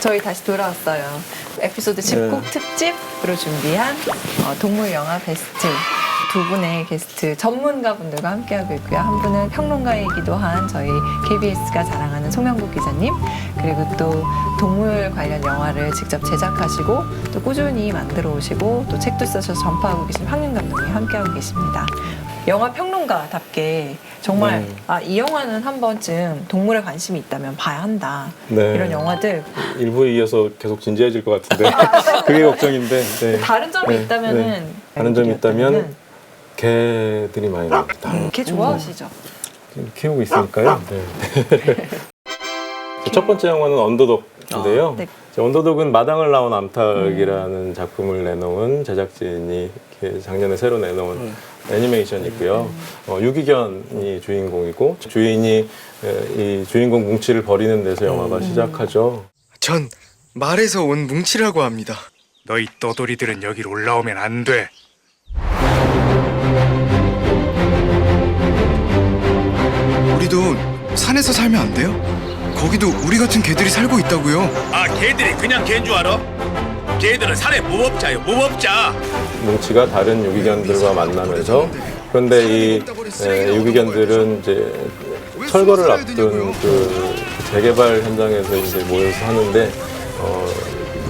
저희 다시 돌아왔어요. 에피소드 19 특집으로 준비한 동물 영화 베스트 두 분의 게스트 전문가분들과 함께하고 있고요. 한 분은 평론가이기도 한 저희 KBS가 자랑하는 송영국 기자님, 그리고 또 동물 관련 영화를 직접 제작하시고 또 꾸준히 만들어 오시고 또 책도 쓰셔서 전파하고 계신 황윤 감독님 함께하고 계십니다. 영화 평론가답게 정말 이 영화는 한 번쯤 동물에 관심이 있다면 봐야 한다. 네. 이런 영화들. 일부에 이어서 계속 진지해질 것 같은데 그게 걱정인데. 네. 다른 점이 있다면은 다른 점이 있다면 개들이 많이 나옵니다. 개 좋아하시죠? 키우고 있으니까요. 네. 첫 번째 영화는 언더독인데요. 네. 언더독은 마당을 나온 암탉이라는 작품을 내놓은 제작진이 작년에 새로 내놓은 애니메이션이고요. 유기견이 주인공이고 주인이 이 주인공 뭉치를 버리는 데서 영화가 시작하죠. 전 말에서 온 뭉치라고 합니다. 너희 떠돌이들은 여기로 올라오면 안 돼. 우리도 산에서 살면 안 돼요? 거기도 우리 같은 개들이 살고 있다고요. 아, 개들이 그냥 개인 줄 알아? 개들은 산의 무법자요, 무법자. 뭉치가 다른 유기견들과 만나면서 그런데 이 유기견들은 이제 철거를 앞둔 그 재개발 현장에서 이제 모여서 하는데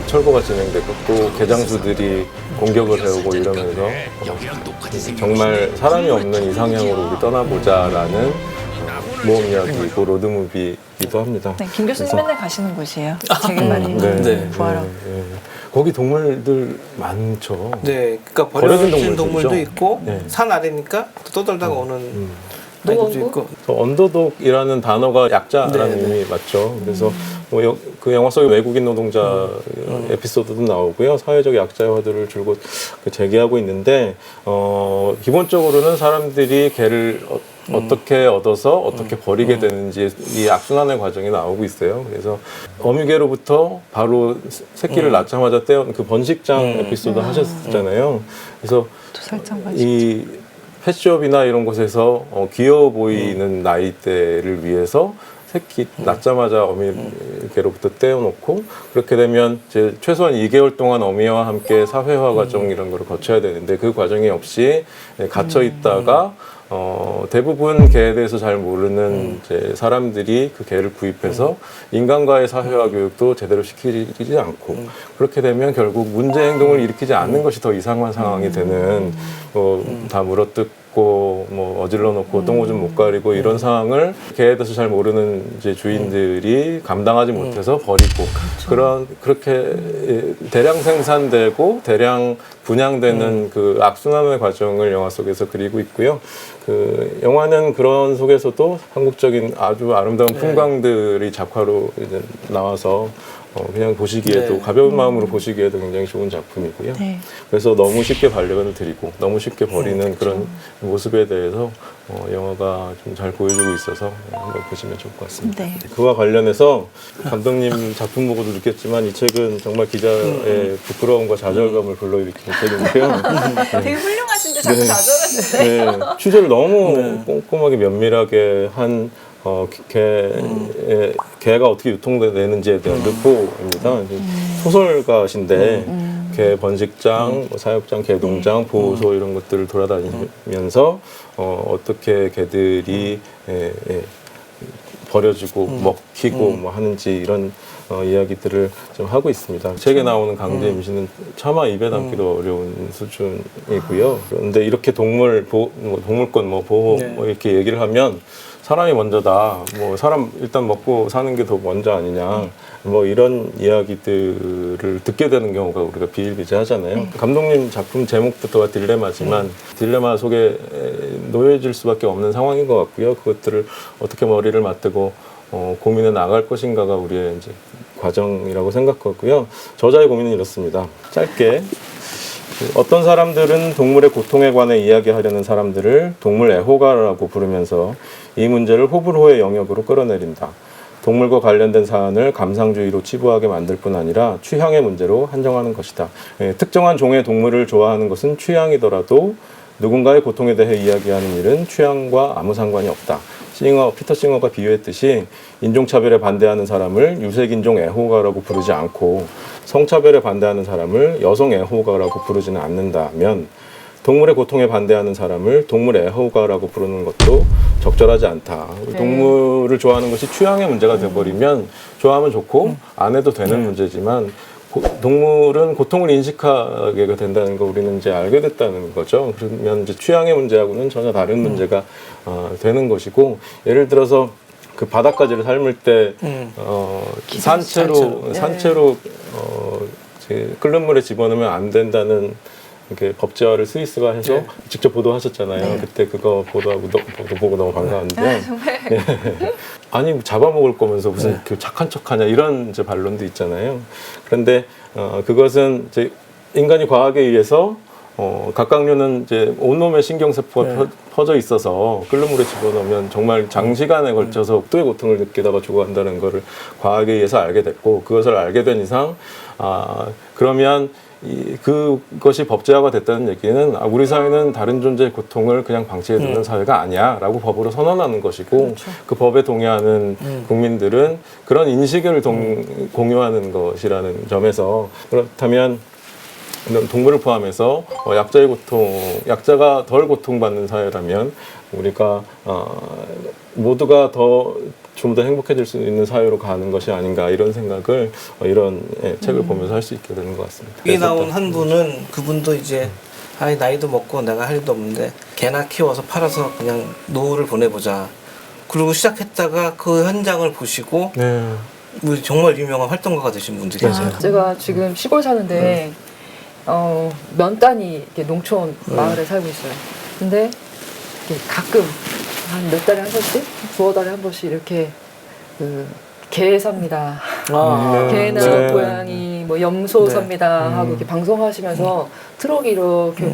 철거가 진행되고 또 개장수들이 공격을 해오고 이러면서 정말 사람이 없는 이상향으로 우리 떠나보자라는 모험 이야기이고 로드무비이기도 합니다. 네, 김 교수님 맨날 가시는 곳이에요. 재개발이 구하러. 거기 동물들 많죠. 네, 그러니까 버려진 버려진 동물도 있죠? 있고 네. 산 아래니까 떠돌다가 오는 아이들도 있고. 언더독이라는 단어가 약자라는 네, 의미 맞죠. 그래서 그 영화 속에 외국인 노동자 에피소드도 나오고요. 사회적 약자의 화두를 줄곧 제기하고 있는데 기본적으로는 사람들이 개를 어떻게 얻어서 어떻게 버리게 되는지 이 악순환의 과정이 나오고 있어요. 그래서 어미개로부터 바로 새끼를 낳자마자 떼어온 그 번식장 에피소드 하셨잖아요. 그래서 이 펫숍이나 이런 곳에서 귀여워 보이는 나이대를 위해서 새끼 낳자마자 어미개로부터 떼어놓고 그렇게 되면 이제 최소한 2개월 동안 어미와 함께 사회화 과정 이런 거를 거쳐야 되는데 그 과정이 없이 갇혀 있다가 대부분 개에 대해서 잘 모르는 이제 사람들이 그 개를 구입해서 인간과의 사회화 교육도 제대로 시키지 않고 그렇게 되면 결국 문제 행동을 일으키지 않는 것이 더 이상한 상황이 되는 다 물어뜯고 뭐 어질러 놓고 똥오줌 못 가리고 이런 상황을 개에 대해서 잘 모르는 이제 주인들이 감당하지 못해서 버리고 그렇게 대량 생산되고 대량 분양되는 그 악순환의 과정을 영화 속에서 그리고 있고요. 그 영화는 그런 속에서도 한국적인 아주 아름다운 풍광들이 작화로 이제 나와서 그냥 보시기에도 가벼운 마음으로 보시기에도 굉장히 좋은 작품이고요. 그래서 너무 쉽게 반려견을 드리고 너무 쉽게 버리는 그런 모습에 대해서 영화가 좀 잘 보여주고 있어서 한번 보시면 좋을 것 같습니다. 네. 그와 관련해서 감독님 작품 보고도 느꼈지만 이 책은 정말 기자의 부끄러움과 좌절감을 불러일으키는 책인데요. 되게 훌륭하신데 자꾸 좌절하시네. 네, 취재를 너무 꼼꼼하게 면밀하게 한 개가 어떻게 유통되는지에 대한 르포입니다. 소설가신데 개 번식장, 뭐 사육장, 개동장, 보호소 이런 것들을 돌아다니면서 어떻게 개들이 버려지고 먹히고 뭐 하는지 이런 이야기들을 좀 하고 있습니다. 책에 나오는 강제 임신은 차마 입에 담기도 어려운 수준이고요. 그런데 이렇게 동물권 보호 뭐 이렇게 얘기를 하면 사람이 먼저다. 뭐 사람 일단 먹고 사는 게 더 먼저 아니냐. 뭐 이런 이야기들을 듣게 되는 경우가 우리가 비일비재하잖아요. 감독님 작품 제목부터가 딜레마지만 딜레마 속에 놓여질 수밖에 없는 상황인 것 같고요. 그것들을 어떻게 머리를 맞대고 고민해 나갈 것인가가 우리의 이제 과정이라고 생각하고요. 저자의 고민은 이렇습니다. 짧게. 어떤 사람들은 동물의 고통에 관해 이야기하려는 사람들을 동물 애호가라고 부르면서 이 문제를 호불호의 영역으로 끌어내린다. 동물과 관련된 사안을 감상주의로 치부하게 만들 뿐 아니라 취향의 문제로 한정하는 것이다. 특정한 종의 동물을 좋아하는 것은 취향이더라도 누군가의 고통에 대해 이야기하는 일은 취향과 아무 상관이 없다. 피터 싱어가 비유했듯이 인종차별에 반대하는 사람을 유색인종 애호가라고 부르지 않고 성차별에 반대하는 사람을 여성 애호가라고 부르지는 않는다면 동물의 고통에 반대하는 사람을 동물 애호가라고 부르는 것도 적절하지 않다. 동물을 좋아하는 것이 취향의 문제가 돼버리면 좋아하면 좋고 안 해도 되는 문제지만 동물은 고통을 인식하게 된다는 거 우리는 이제 알게 됐다는 거죠. 그러면 이제 취향의 문제하고는 전혀 다른 문제가 되는 것이고, 예를 들어서 그 바닷가지를 삶을 때 산채로 이제 끓는 물에 집어넣으면 안 된다는 이렇게 법제화를 스위스가 해서 직접 보도하셨잖아요. 그때 그거 보고 너무 반가웠는데 아니 잡아먹을 거면서 무슨 이렇게 착한 척하냐 이런 이제 반론도 있잖아요. 그런데 그것은 이제 인간이 과학에 의해서 각각류는 이제 온몸에 신경세포가 퍼져 있어서 끓는 물에 집어넣으면 정말 장시간에 걸쳐서 극도의 고통을 느끼다가 죽어간다는 것을 과학에 의해서 알게 됐고, 그것을 알게 된 이상 그러면 그것이 법제화가 됐다는 얘기는 우리 사회는 다른 존재의 고통을 그냥 방치해두는 사회가 아니야 라고 법으로 선언하는 것이고, 그 법에 동의하는 국민들은 그런 인식을 공유하는 것이라는 점에서, 그렇다면 동물을 포함해서 약자가 덜 고통받는 사회라면 우리가 모두가 좀 더 행복해질 수 있는 사회로 가는 것이 아닌가, 이런 생각을 이런 책을 보면서 할 수 있게 되는 것 같습니다. 여기 나온 한 분은, 그분도 이제 나이도 먹고 내가 할 일도 없는데 개나 키워서 팔아서 그냥 노후를 보내보자, 그리고 시작했다가 그 현장을 보시고 정말 유명한 활동가가 되신 분들이 계세요. 제가 지금 시골 사는데 면 단위 이렇게 농촌 마을에 살고 있어요. 근데 이렇게 가끔 한 몇 달에 한 번씩, 두어 달에 한 번씩 이렇게 개 삽니다. 개나 고양이, 뭐 염소 삽니다 하고 이렇게 방송하시면서 트럭이 이렇게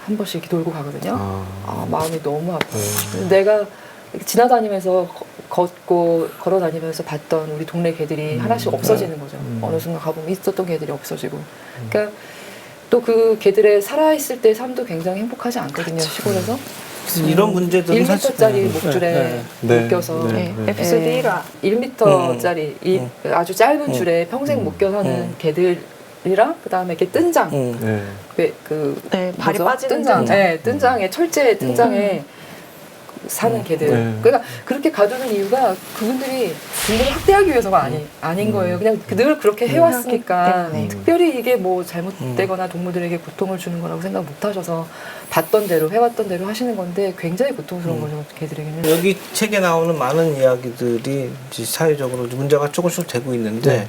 한 번씩 이렇게 돌고 가거든요. 마음이 너무 아파요. 내가 지나다니면서 걸어 다니면서 봤던 우리 동네 개들이 하나씩 없어지는 거죠. 어느 순간 가보면 있었던 개들이 없어지고. 그러니까 또 그 개들의 살아있을 때 삶도 굉장히 행복하지 않거든요, 시골에서. 이런 문제들은 1m짜리 목줄에 묶여서 에피소드 1화 1m짜리 아주 짧은 줄에 평생 묶여 사는 개들이랑, 그 다음에 이렇게 뜬장, 발이 빠지는 뜬장에 철제 뜬장에 사는 개들. 그러니까 그렇게 가두는 이유가 그분들이 동물을 학대하기 위해서가 아닌 거예요. 그냥 늘 그렇게 해왔으니까 특별히 이게 뭐 잘못되거나 동물들에게 고통을 주는 거라고 생각 못 하셔서 봤던 대로 해왔던 대로 하시는 건데 굉장히 고통스러운 거죠, 개들에게는. 여기 책에 나오는 많은 이야기들이 이제 사회적으로 문제가 조금씩 되고 있는데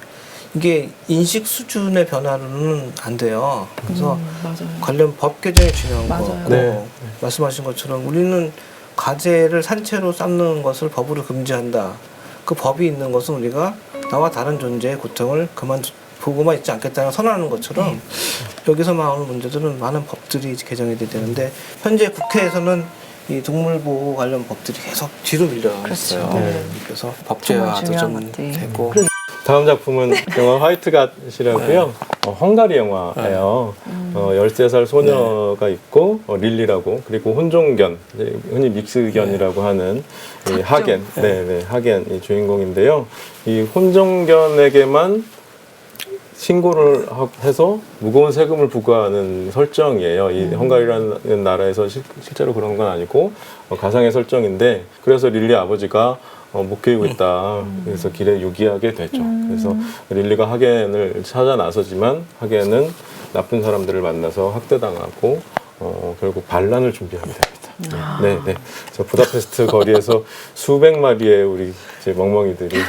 이게 인식 수준의 변화로는 안 돼요. 그래서 관련 법 개정이 중요한 거고, 말씀하신 것처럼 우리는 가재를 산채로 삶는 것을 법으로 금지한다. 그 법이 있는 것은 우리가 나와 다른 존재의 고통을 그만 보고만 있지 않겠다는 선언하는 것처럼 여기서 나오는 문제들은 많은 법들이 개정이 돼야 되는데, 현재 국회에서는 이 동물보호 관련 법들이 계속 뒤로 밀려 있어요. 그래서 법제화도 좀 되고. 다음 작품은 영화 화이트갓이라고요. 헝가리 영화예요. 13살 소녀가 있고 릴리라고, 그리고 혼종견, 흔히 믹스견이라고 하는 이 하겐, 하겐이 주인공인데요. 이 혼종견에게만 신고를 해서 무거운 세금을 부과하는 설정이에요. 이 헝가리라는 나라에서 실제로 그런 건 아니고 가상의 설정인데, 그래서 릴리 아버지가 못 키우고 있다. 그래서 길에 유기하게 되죠. 그래서 릴리가 하겐을 찾아 나서지만 하겐은 나쁜 사람들을 만나서 학대당하고 결국 반란을 준비하게 됩니다. 그래서 부다페스트 거리에서 수백 마리의 우리 이제 멍멍이들이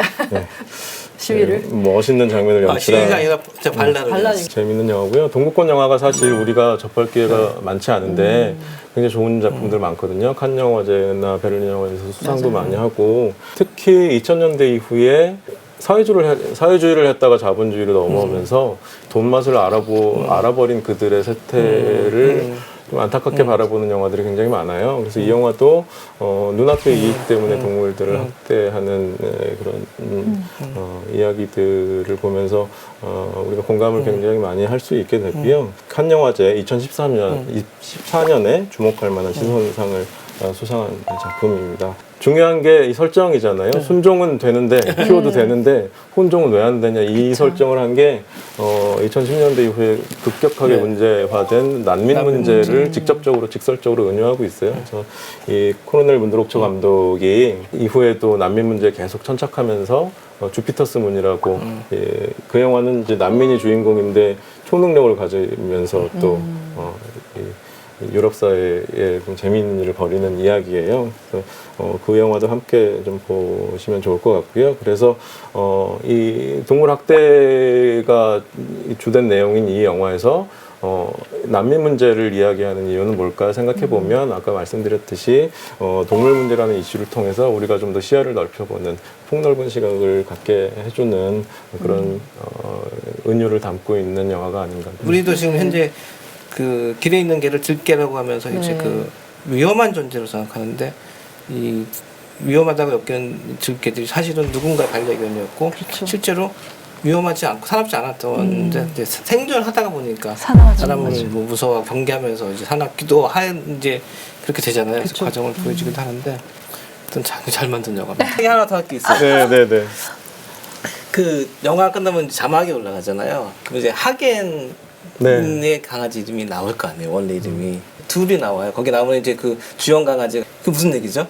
시위를 멋있는 장면을 연출한 시위가 아니라 진짜 반란을. 재밌는 영화고요. 동구권 영화가 사실 우리가 접할 기회가 많지 않은데 굉장히 좋은 작품들 많거든요. 칸 영화제나 베를린 영화제에서 수상도 많이 하고, 특히 2000년대 이후에 사회주의를 했다가 자본주의로 넘어오면서 돈 맛을 알아버린 그들의 세태를 좀 안타깝게 바라보는 영화들이 굉장히 많아요. 그래서 이 영화도 눈앞의 이익 때문에 동물들을 학대하는 그런 이야기들을 보면서 우리가 공감을 굉장히 많이 할 수 있게 됐고요. 칸 영화제 2014년에 주목할 만한 신선상을 수상한 작품입니다. 중요한 게 이 설정이잖아요. 순종은 되는데 키워도 되는데 혼종은 왜 안 되냐 이 설정을 한 게 2010년대 이후에 급격하게 문제화된 난민 문제를 직접적으로 은유하고 있어요. 그래서 이 코로넬 문드록초 감독이 이후에도 난민 문제에 계속 천착하면서 주피터스 문이라고 그 영화는 이제 난민이 주인공인데 초능력을 가지면서 또 유럽 사회에 좀 재미있는 일을 벌이는 이야기예요. 그래서 그 영화도 함께 좀 보시면 좋을 것 같고요. 그래서 이 동물 학대가 주된 내용인 이 영화에서 난민 문제를 이야기하는 이유는 뭘까 생각해 보면 아까 말씀드렸듯이 동물 문제라는 이슈를 통해서 우리가 좀 더 시야를 넓혀보는 폭넓은 시각을 갖게 해주는 그런 은유를 담고 있는 영화가 아닌가. 우리도 지금 현재 그 길에 있는 개를 들개라고 하면서 이제 그 위험한 존재로 생각하는데 이 위험하다고 엮이는 들개들이 사실은 누군가의 반려견이었고 실제로 위험하지 않고 사납지 않았던데 이제 생존하다가 보니까 사람을 뭐 무서워 경계하면서 이제 사납기도 한 이제 그렇게 되잖아요. 그 과정을 보여주기도 하는데 어떤 잘 만든 영화입니다. 하나 더 할 게 있어요. 네네네. 그 영화 끝나면 자막이 올라가잖아요. 그럼 이제 하겐 의 강아지 이름이 나올 거 아니에요. 원래 이름이 둘이 나와요. 거기 나오면 이제 그 주연 강아지 그 무슨 얘기죠?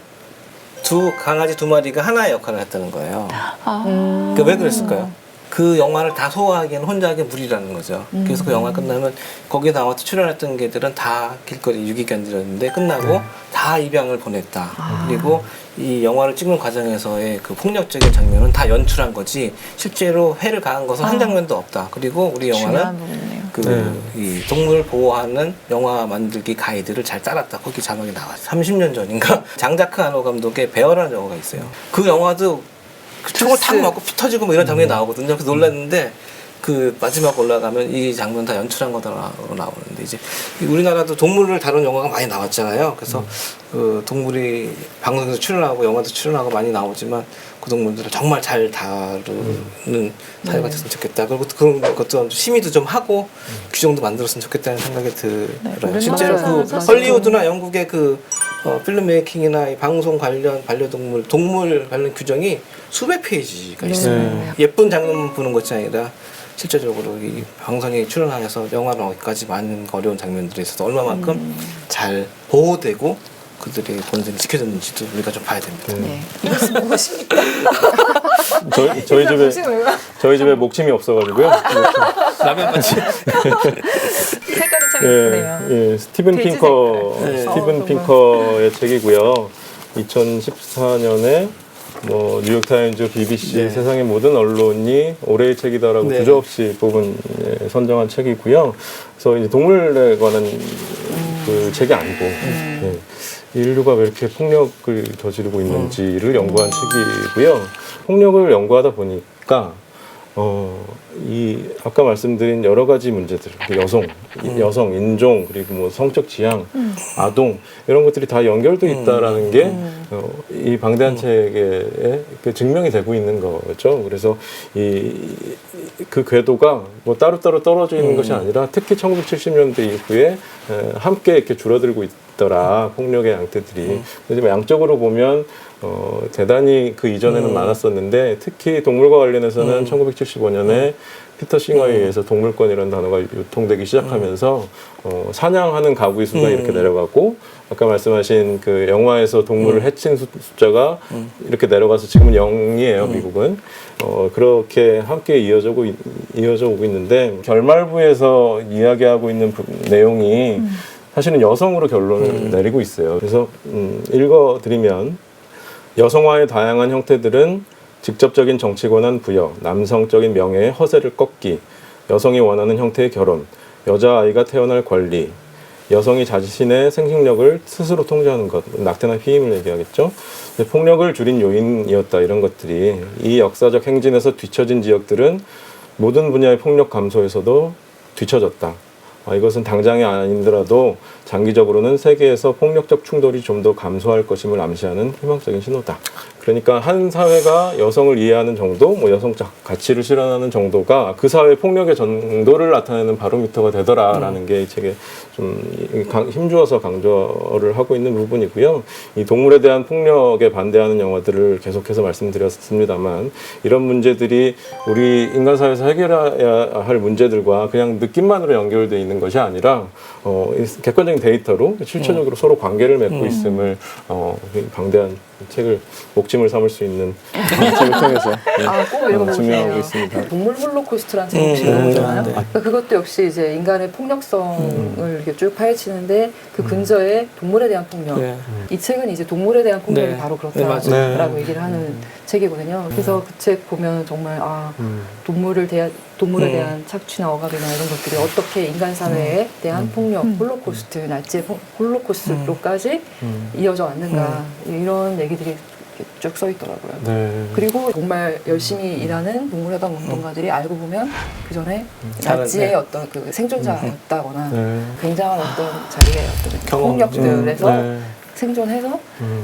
강아지 두 마리가 하나의 역할을 했다는 거예요. 그러니까 왜 그랬을까요? 그 영화를 다 소화하기에는 혼자 하기엔 무리라는 거죠. 그래서 그 영화 끝나면 거기에 나와서 출연했던 개들은 다 길거리 유기견들이었는데 끝나고 다 입양을 보냈다. 그리고 이 영화를 찍는 과정에서의 그 폭력적인 장면은 다 연출한 거지 실제로 해를 가한 것은 한 장면도 없다. 그리고 우리 영화는 이 동물 보호하는 영화 만들기 가이드를 잘 따랐다. 거기 자막이 나와요. 30년 전인가 장자크 아노 감독의 베어라는 영화가 있어요. 그 영화도 총을 탁 맞고 피 터지고 뭐 이런 장면이 나오거든요. 그래서 놀랐는데 그 마지막 올라가면 이 장면 다 연출한 거다라고 나오는데 이제 우리나라도 동물을 다룬 영화가 많이 나왔잖아요. 그래서 그 동물이 방송에서 출연하고 영화도 출연하고 많이 나오지만 그 동물들을 정말 잘 다루는 사회가 됐으면 좋겠다. 그리고 그런 것도 심의도 좀 하고 규정도 만들었으면 좋겠다는 생각이 들어요. 실제로 그 헐리우드나 영국의 그 필름 메이킹이나 이 방송 관련 반려동물 동물 관련 규정이 수백 페이지가 있어요. 예쁜 장면 보는 것이 아니라 실제적으로 이 방송에 출연하여서 영화를 얻기까지 많은 어려운 장면들이 있어서 얼마만큼 잘 보호되고 그들의 본성이 지켜졌는지도 우리가 좀 봐야 됩니다. 무엇입니까? 저희 집에 목침이 없어가지고요. 라면 맛이 색깔이 참 예쁘네요. 예, 스티븐 핑커의 책이고요. 2014년에 뭐 뉴욕타임즈, BBC, 세상의 모든 언론이 올해의 책이다라고 주저없이 뽑은 선정한 책이고요. 그래서 이제 동물에 관한 그 책이 아니고 인류가 왜 이렇게 폭력을 저지르고 있는지를 연구한 책이고요. 폭력을 연구하다 보니까 이 아까 말씀드린 여러 가지 문제들, 여성, 인종, 그리고 뭐 성적 지향, 아동 이런 것들이 다 연결돼 있다라는 게 이 방대한 책에 그 증명이 되고 있는 거죠. 그래서 그 궤도가 뭐 따로따로 떨어져 있는 것이 아니라 특히 1970년대 이후에 함께 이렇게 줄어들고 있더라 폭력의 양태들이. 그래서 양적으로 보면 대단히 그 이전에는 많았었는데 특히 동물과 관련해서는 1975년에 피터 싱어에 의해서 동물권이라는 단어가 유통되기 시작하면서 사냥하는 가구의 수가 이렇게 내려가고 아까 말씀하신 그 영화에서 동물을 해친 숫자가 이렇게 내려가서 지금은 0이에요 미국은. 그렇게 함께 이어져 오고 있는데 결말부에서 이야기하고 있는 내용이 사실은 여성으로 결론을 내리고 있어요. 그래서 읽어드리면 여성화의 다양한 형태들은 직접적인 정치 권한 부여, 남성적인 명예의 허세를 꺾기, 여성이 원하는 형태의 결혼, 여자아이가 태어날 권리, 여성이 자신의 생식력을 스스로 통제하는 것, 낙태나 피임을 얘기하겠죠. 폭력을 줄인 요인이었다 이런 것들이 이 역사적 행진에서 뒤처진 지역들은 모든 분야의 폭력 감소에서도 뒤처졌다. 이것은 당장이 아니더라도 장기적으로는 세계에서 폭력적 충돌이 좀 더 감소할 것임을 암시하는 희망적인 신호다. 그러니까 한 사회가 여성을 이해하는 정도, 뭐 여성적 가치를 실현하는 정도가 그 사회의 폭력의 정도를 나타내는 바로미터가 되더라라는 게 이 책에 좀 힘주어서 강조를 하고 있는 부분이고요. 이 동물에 대한 폭력에 반대하는 영화들을 계속해서 말씀드렸습니다만 이런 문제들이 우리 인간 사회에서 해결해야 할 문제들과 그냥 느낌만으로 연결되어 있는 것이 아니라 객관적인 데이터로 실체적으로 서로 관계를 맺고 있음을 방대한 책을 목짐을 삼을 수 있는 책을 통해서 꼭 읽어보세요. 증명하고 있습니다. 동물 홀로코스트라는 책 혹시 읽어보셨나요? 그러니까 그것도 역시 이제 인간의 폭력성을 이렇게 쭉 파헤치는데 그 근저에 동물에 대한 폭력. 네. 이 책은 이제 동물에 대한 폭력이 네. 바로 네, 그렇다라고 맞아요. 얘기를 하는 책이거든요. 그래서 그 책 보면 정말 동물에 대한 착취나 억압이나 이런 것들이 어떻게 인간 사회에 대한 폭력, 홀로코스트, 날제 홀로코스트로까지 이어져 왔는가 이런 얘기들이 쭉 써 있더라고요. 네. 그리고 정말 열심히 일하는 동물해방 운동가들이 알고 보면 그 전에 다른, 나치의 네. 어떤 그 생존자였다거나 네. 굉장한 어떤 자기의 어떤 경험, 폭력들에서 네. 생존해서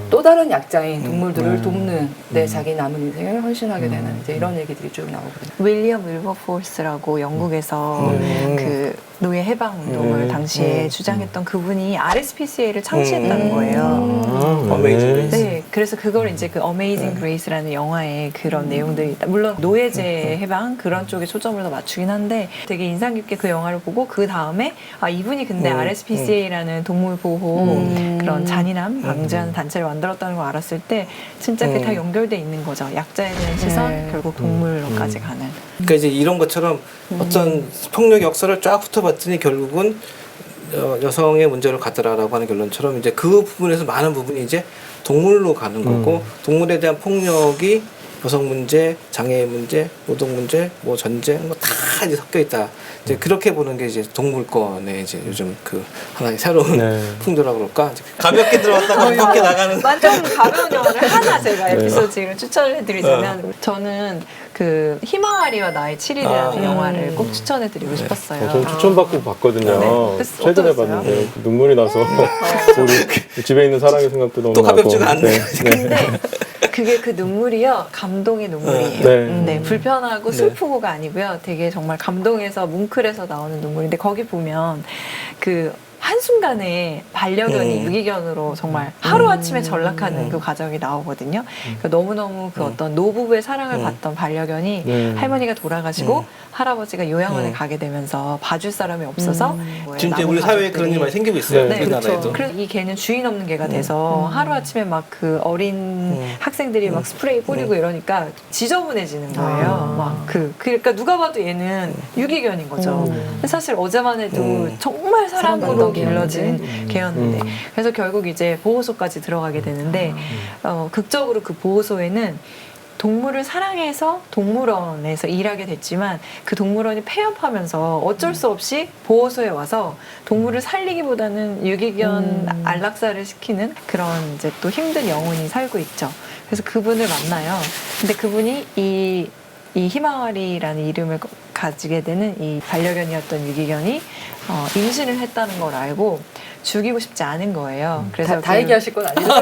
또 다른 약자인 동물들을 네. 돕는 내 자기 남은 인생을 헌신하게 되는 이제 이런 얘기들이 쭉 나오거든요. 윌리엄 윌버포스라고 영국에서 그 노예 해방 운동을 당시에 주장했던 그분이 RSPCA를 창시했다는 거예요. 어메이징 그레이스. 네, 그래서 그걸 이제 그 어메이징 그레이스라는 영화에 그런 내용들이 있다. 물론 노예제 해방 그런 쪽에 초점을 더 맞추긴 한데 되게 인상 깊게 그 영화를 보고 그 다음에 이분이 근데 RSPCA라는 동물 보호 그런 잔인함 방지하는 단체를 만들었다는 걸 알았을 때 진짜 그게 다 연결돼 있는 거죠. 약자에 대한 시선 결국 동물로까지 가는. 그러니까 이제 이런 것처럼 어떤 폭력 역사를 쫙 훑어봤더니 결국은 여성의 문제를 가더라라고 하는 결론처럼 이제 그 부분에서 많은 부분이 이제 동물로 가는 거고 동물에 대한 폭력이 여성 문제, 장애 문제, 노동 문제, 뭐 전쟁 뭐 다 이제 섞여 있다. 이제 그렇게 보는 게 이제 동물권의 이제 요즘 그 하나의 새로운 풍조라고 그럴까? 가볍게 들어왔다가 무겁게 나가는. 완전 가벼운 영화를 하나 제가 에피소드 지금 추천을 해드리자면 저는 그 히마와리와 나의 7일이라는 영화를 꼭 추천해드리고 싶었어요. 저는 추천받고 봤거든요. 네. 최근에 어떠셨어요? 봤는데 눈물이 나서 우리 집에 있는 사랑의 생각도 너무 또 나고. 가볍지가 않네. 근데 그게 그 눈물이요 감동의 눈물이에요. 네. 불편하고 슬프고가 아니고요. 되게 정말 감동에서 뭉클해서 나오는 눈물인데 거기 보면 그 한순간에 반려견이 유기견으로 정말 하루아침에 전락하는 그 과정이 나오거든요. 그러니까 너무너무 그 어떤 노부부의 사랑을 받던 반려견이 할머니가 돌아가시고 할아버지가 요양원에 가게 되면서 봐줄 사람이 없어서 지금 이제 남은 우리 사회에 가족들이 그런 일이 많이 생기고 있어요. 네, 우리나라에도. 그렇죠. 그래서 이 개는 주인 없는 개가 돼서 하루아침에 막 그 어린 학생들이 막 스프레이 뿌리고 이러니까 지저분해지는 거예요. 그러니까 누가 봐도 얘는 유기견인 거죠. 근데 사실 어제만 해도 정말 사랑으로 길러진 개였는데 그래서 결국 이제 보호소까지 들어가게 되는데 극적으로 그 보호소에는 동물을 사랑해서 동물원에서 일하게 됐지만 그 동물원이 폐업하면서 어쩔 수 없이 보호소에 와서 동물을 살리기보다는 유기견 안락사를 시키는 그런 이제 또 힘든 영혼이 살고 있죠. 그래서 그분을 만나요. 근데 그분이 이 히마와리라는 이름을 가지게 되는 이 반려견이었던 유기견이 임신을 했다는 걸 알고 죽이고 싶지 않은 거예요. 그래서 다 얘기하실 건 아니죠?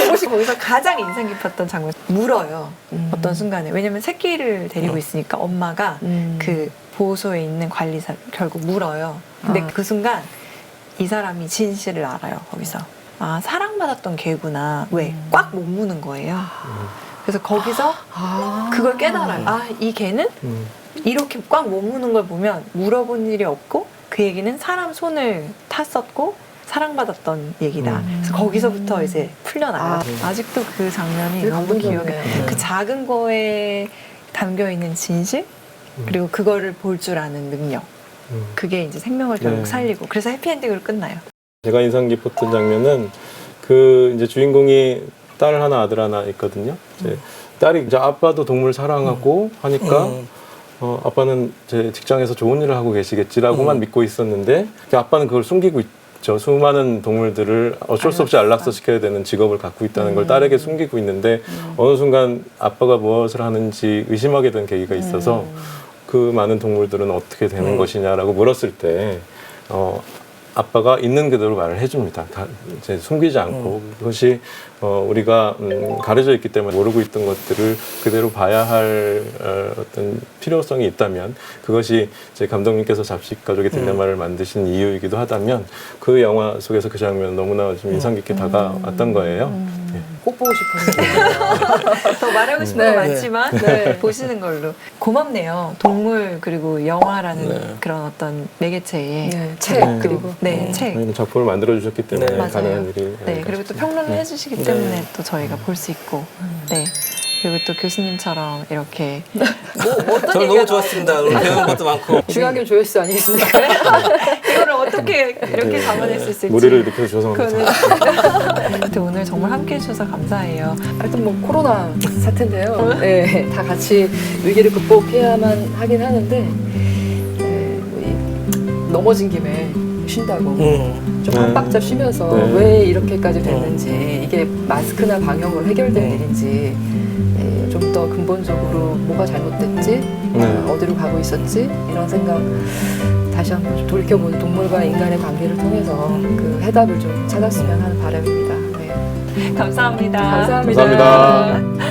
혹시 거기서 가장 인상 깊었던 장면 물어요. 어떤 순간에 왜냐면 새끼를 데리고 있으니까 엄마가 그 보호소에 있는 관리사를 결국 물어요. 근데 그 순간 이 사람이 진실을 알아요. 거기서 사랑받았던 개구나. 왜 꽉 못 무는 거예요. 그래서 거기서 그걸 깨달아요. 이 개는 이렇게 꽉 못 무는 걸 보면 물어본 일이 없고 그 얘기는 사람 손을 탔었고 사랑받았던 얘기다. 그래서 거기서부터 이제 풀려나요. 아직도 그 장면이 너무 기억에. 그 작은 거에 담겨 있는 진실 그리고 그거를 볼 줄 아는 능력. 그게 이제 생명을 결국 살리고 그래서 해피엔딩으로 끝나요. 제가 인상 깊었던 장면은 그 이제 주인공이 딸 하나 아들 하나 있거든요. 이제 딸이 이제 아빠도 동물 사랑하고 하니까 아빠는 제 직장에서 좋은 일을 하고 계시겠지라고만 믿고 있었는데 아빠는 그걸 숨기고 있죠. 수많은 동물들을 어쩔 수 없이 안락사 시켜야 되는 직업을 갖고 있다는 걸 딸에게 숨기고 있는데 어느 순간 아빠가 무엇을 하는지 의심하게 된 계기가 있어서 그 많은 동물들은 어떻게 되는 것이냐라고 물었을 때 아빠가 있는 그대로 말을 해줍니다. 다 이제 숨기지 않고 그것이 우리가 가려져 있기 때문에 모르고 있던 것들을 그대로 봐야 할 어떤 필요성이 있다면 그것이 제 감독님께서 잡식 가족의 딜레마를 만드신 이유이기도 하다면 그 영화 속에서 그 장면 너무나 좀 인상 깊게 다가왔던 거예요. 꼭 보고 싶어요. 더 말하고 싶은 네. 거 많지만 네. 보시는 걸로. 고맙네요. 동물 그리고 영화라는 네. 그런 어떤 매개체에 네, 책 네. 그리고 책. 이런 작품을 만들어 주셨기 때문에 네. 맞아요. 가능한 일이 네, 그리고 또 평론을 해주시기 네. 때문에 또 저희가 볼 수 있고, 네. 그리고 또 교수님처럼 이렇게 어떤 저는 얘기가 너무 좋았습니다. 오늘 배운 것도 많고. 중요한 게 조회수 아니겠습니까? 이거를 어떻게 이렇게 감안할 수 있을지. 무리를 일으켜 주셔서 그거는 감사합니다. 근데 오늘 정말 함께 해주셔서 감사해요. 하여튼 뭐 코로나 사태인데요. 네, 다 같이 위기를 극복해야만 하긴 하는데 넘어진 김에 쉰다고 좀 한 네. 박자 쉬면서 네. 왜 이렇게까지 됐는지 이게 마스크나 방역으로 해결될 일인지 좀 더 근본적으로 뭐가 잘못됐지 어디로 가고 있었지 이런 생각 다시 한번 좀 돌이켜보는 동물과 인간의 관계를 통해서 그 해답을 좀 찾았으면 하는 바람입니다. 네. 감사합니다. 감사합니다. 감사합니다.